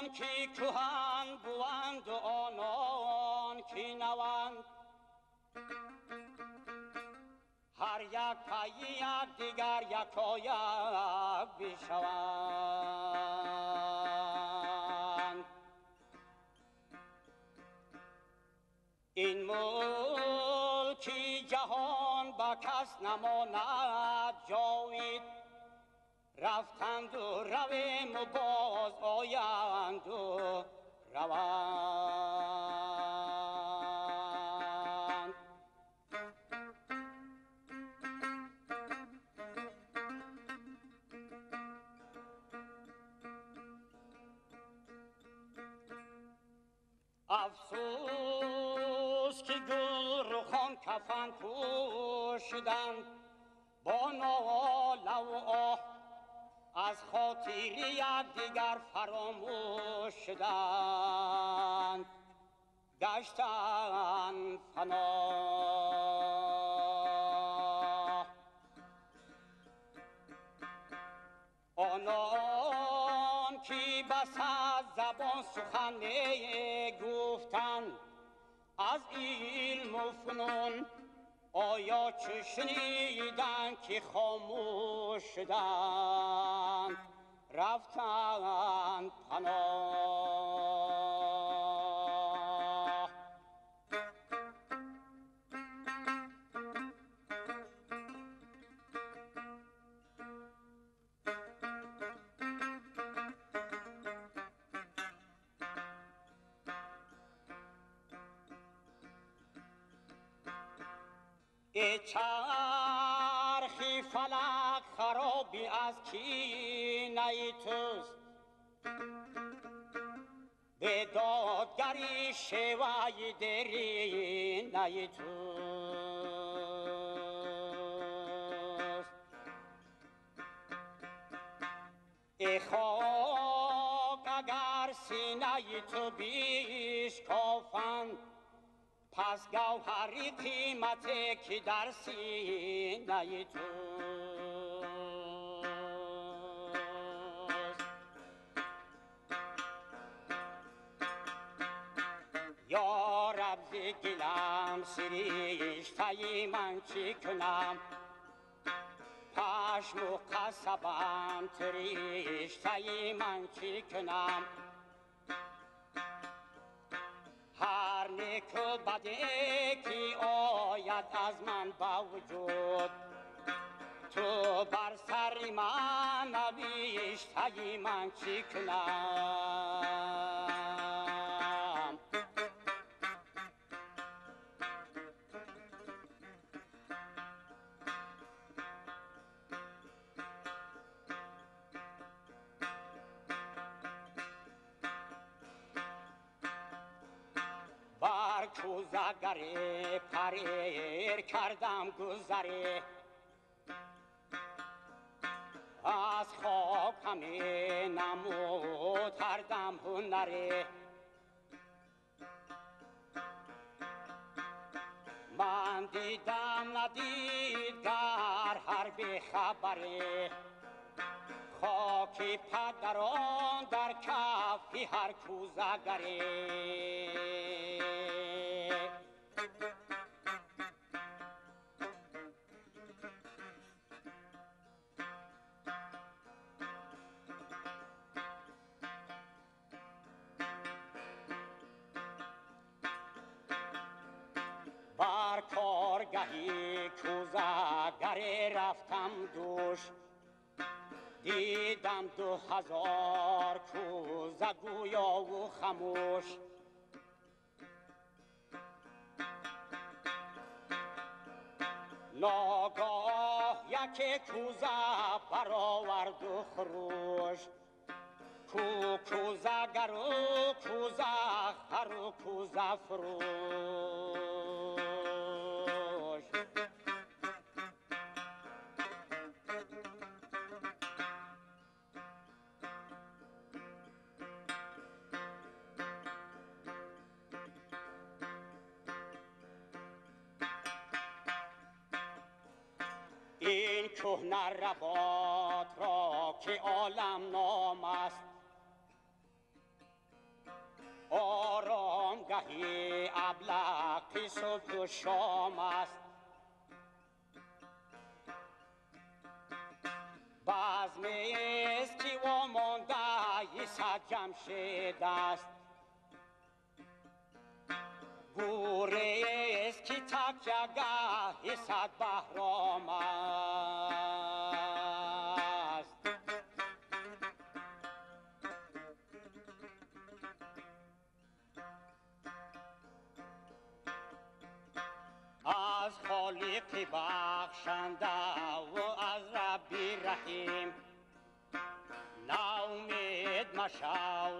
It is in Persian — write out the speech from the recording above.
کی کهن بوند و آنان کی نوند، هر یک پی یک دیگر یکایک بیشوند. این ملکی جهان با کس نماند جاوید، رفتند و رویم و باز آیند و روند. افسوس که گل رخان کفن پوشیدند، با ناله و آه از خاطر یک دیگر فراموش شدند، گشتند فنا. آنان که بس از زبان سخن گفتند، از علم و فنون آیا چه شنیدند که خاموش شدند، رفتند پناه. ای چرخی فلک خرابی از کینه توست، به دادگری شیوه درینه توست. ای خاک اگر سینه تو بیشکافند، پس گوهری قیمتی که در سینه توست. یا رب ز گلم سریشته من چی کنم، پشم و قصبم تریشته من چی کنم، هر نیک و بدی که آید از من با وجود، تو بر سر من نوشته من چی کنم. بر کوزگری پریر کردم گذری، از خاک همه نمود کردم هنری. من دیدم ندیدگر هر بیخبری، خاکی پدران در کفی هر کوزگری. بر کارگهی کوزگری رفتم دوش، دیدم 2000 کوزه گویا و خموش. ناگاه یکی کوزه برآورد و خروش، کوزه گر و کوزه خر و کوزه فروش. این کهنه رباط را که عالم نام است، آرامگهی ابلق صبح و شام است. بزم است که وامانده صد جمشید است. گوره است که تکیهگه صد بهرام است. از خالق بخشنده و از ربی رحیم ناامید مشو